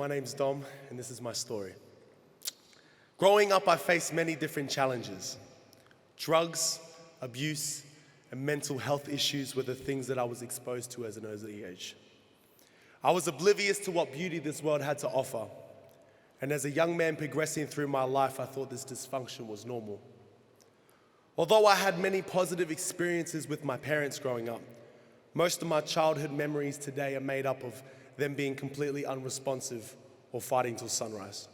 my name's Dom, and this is my story. Growing up, I faced many different challenges. Drugs, abuse, and mental health issues were the things that I was exposed to as an early age. I was oblivious to what beauty this world had to offer. And as a young man progressing through my life, I thought this dysfunction was normal. Although I had many positive experiences with my parents growing up, most of my childhood memories today are made up of them being completely unresponsive or fighting till sunrise.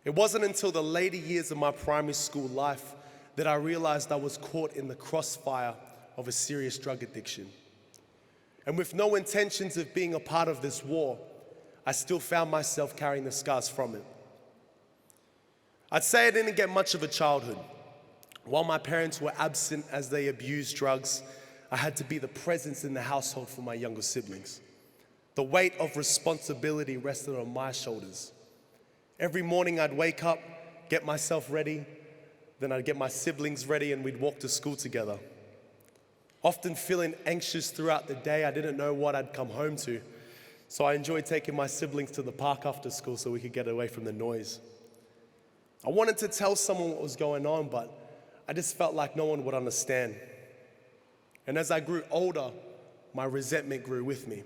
It wasn't until the later years of my primary school life that I realized I was caught in the crossfire of a serious drug addiction. And with no intentions of being a part of this war, I still found myself carrying the scars from it. I'd say I didn't get much of a childhood. While my parents were absent as they abused drugs, I had to be the presence in the household for my younger siblings. The weight of responsibility rested on my shoulders. Every morning I'd wake up, get myself ready, then I'd get my siblings ready and we'd walk to school together. Often feeling anxious throughout the day, I didn't know what I'd come home to. So I enjoyed taking my siblings to the park after school so we could get away from the noise. I wanted to tell someone what was going on, but I just felt like no one would understand. And as I grew older, my resentment grew with me.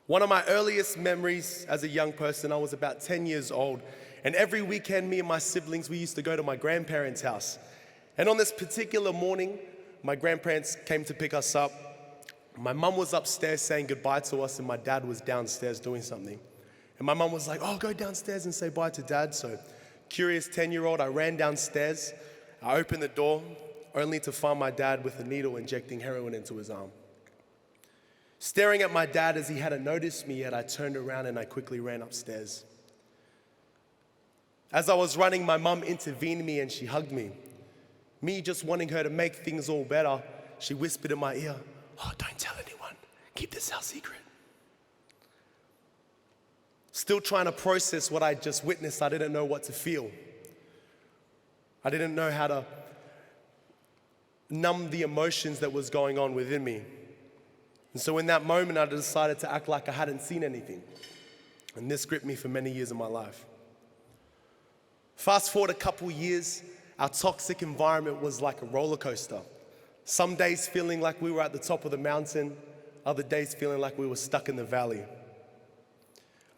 One of my earliest memories as a young person, I was about 10 years old, and every weekend, me and my siblings, we used to go to my grandparents' house. And on this particular morning, my grandparents came to pick us up. My mum was upstairs saying goodbye to us, and my dad was downstairs doing something. And my mum was like, "Oh, go downstairs and say bye to dad." So, curious 10-year-old, I ran downstairs. I opened the door, only to find my dad with a needle injecting heroin into his arm. Staring at my dad as he hadn't noticed me yet, I turned around and I quickly ran upstairs. As I was running, my mum intervened me and she hugged me. Me just wanting her to make things all better, she whispered in my ear, "Oh, don't tell anyone. Keep this our secret." Still trying to process what I just witnessed, I didn't know what to feel. I didn't know how to numb the emotions that was going on within me. And so in that moment, I decided to act like I hadn't seen anything. And this gripped me for many years of my life. Fast forward a couple years, our toxic environment was like a roller coaster. Some days feeling like we were at the top of the mountain, other days feeling like we were stuck in the valley.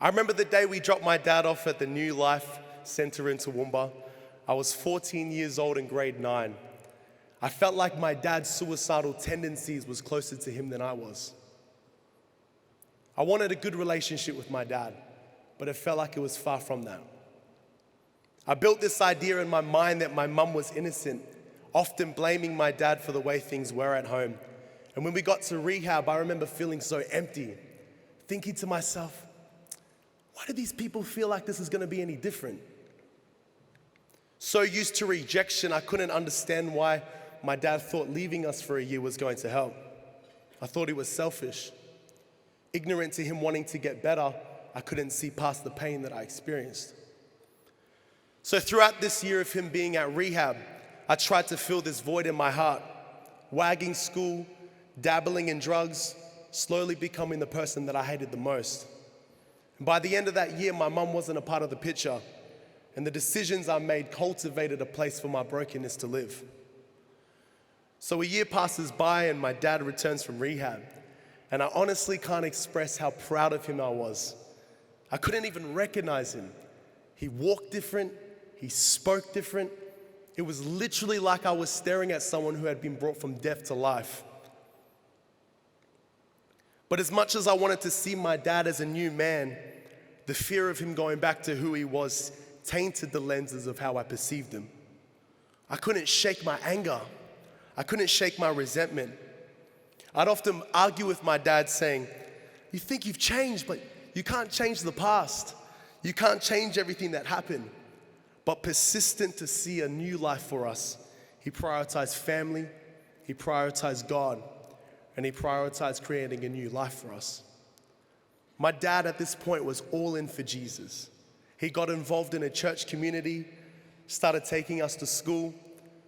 I remember the day we dropped my dad off at the New Life Center in Toowoomba. I was 14 years old in grade 9. I felt like my dad's suicidal tendencies was closer to him than I was. I wanted a good relationship with my dad, but it felt like it was far from that. I built this idea in my mind that my mum was innocent, often blaming my dad for the way things were at home. And when we got to rehab, I remember feeling so empty, thinking to myself, why do these people feel like this is going to be any different? So used to rejection, I couldn't understand why my dad thought leaving us for a year was going to help. I thought he was selfish. Ignorant to him wanting to get better, I couldn't see past the pain that I experienced. So throughout this year of him being at rehab, I tried to fill this void in my heart, wagging school, dabbling in drugs, slowly becoming the person that I hated the most. And by the end of that year, my mum wasn't a part of the picture, and the decisions I made cultivated a place for my brokenness to live. So a year passes by and my dad returns from rehab, and I honestly can't express how proud of him I was. I couldn't even recognize him. He walked different, he spoke different. It was literally like I was staring at someone who had been brought from death to life. But as much as I wanted to see my dad as a new man, the fear of him going back to who he was tainted the lenses of how I perceived him. I couldn't shake my anger. I couldn't shake my resentment. I'd often argue with my dad saying, "You think you've changed, but you can't change the past. You can't change everything that happened." But persistent to see a new life for us, he prioritized family, he prioritized God, and he prioritized creating a new life for us. My dad at this point was all in for Jesus. He got involved in a church community, started taking us to school,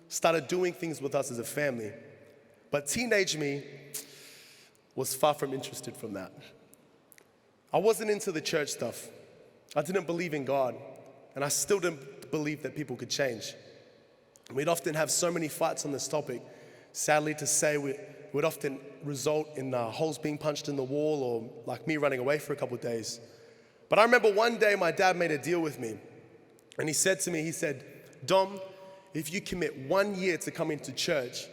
started doing things with us as a family. But teenage me was far from interested from that. I wasn't into the church stuff. I didn't believe in God, and I still didn't believe that people could change. We'd often have so many fights on this topic. Sadly to say, we would often result in holes being punched in the wall, or like me running away for a couple of days. But I remember one day my dad made a deal with me, and he said to me, he said, "Dom, if you commit 1 year to coming to church,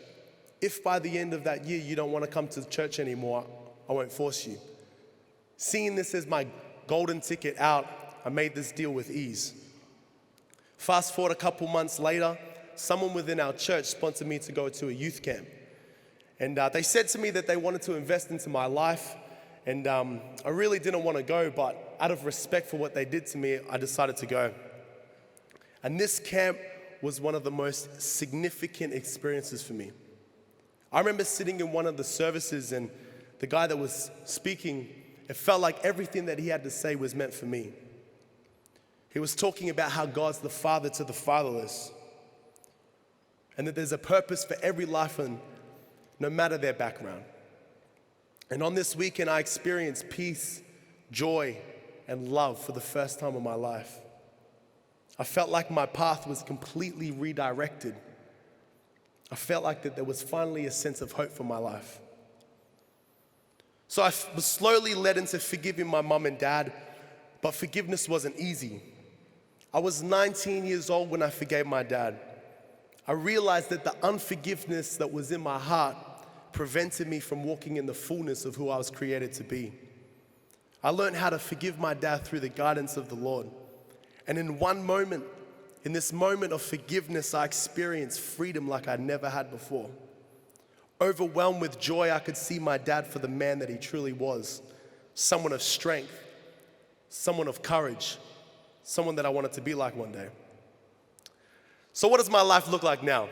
if by the end of that year you don't want to come to church anymore, I won't force you." Seeing this as my golden ticket out, I made this deal with ease. Fast forward a couple months later, someone within our church sponsored me to go to a youth camp. And they said to me that they wanted to invest into my life, and I really didn't want to go, but out of respect for what they did to me, I decided to go. And this camp was one of the most significant experiences for me. I remember sitting in one of the services, and the guy that was speaking, it felt like everything that he had to say was meant for me. He was talking about how God's the father to the fatherless, and that there's a purpose for every life, and no matter their background. And on this weekend, I experienced peace, joy, and love for the first time in my life. I felt like my path was completely redirected. I felt like that there was finally a sense of hope for my life. So I was slowly led into forgiving my mom and dad, but forgiveness wasn't easy. I was 19 years old when I forgave my dad. I realized that the unforgiveness that was in my heart prevented me from walking in the fullness of who I was created to be. I learned how to forgive my dad through the guidance of the Lord. And in this moment of forgiveness, I experienced freedom like I'd never had before. Overwhelmed with joy, I could see my dad for the man that he truly was. Someone of strength, someone of courage, someone that I wanted to be like one day. So what does my life look like now?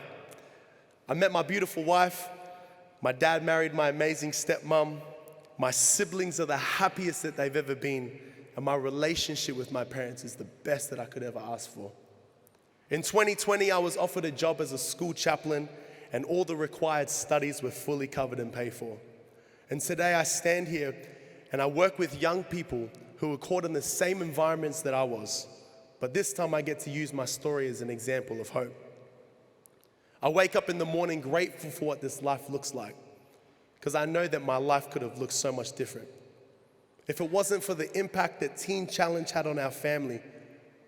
I met my beautiful wife. My dad married my amazing stepmom. My siblings are the happiest that they've ever been. And my relationship with my parents is the best that I could ever ask for. In 2020, I was offered a job as a school chaplain, and all the required studies were fully covered and paid for. And today I stand here and I work with young people who were caught in the same environments that I was. But this time I get to use my story as an example of hope. I wake up in the morning grateful for what this life looks like, because I know that my life could have looked so much different. If it wasn't for the impact that Teen Challenge had on our family,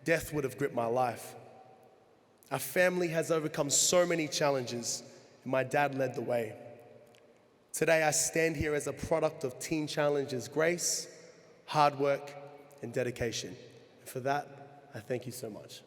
death would have gripped my life. Our family has overcome so many challenges, and my dad led the way. Today I stand here as a product of Teen Challenge's grace, hard work, and dedication. And for that, I thank you so much.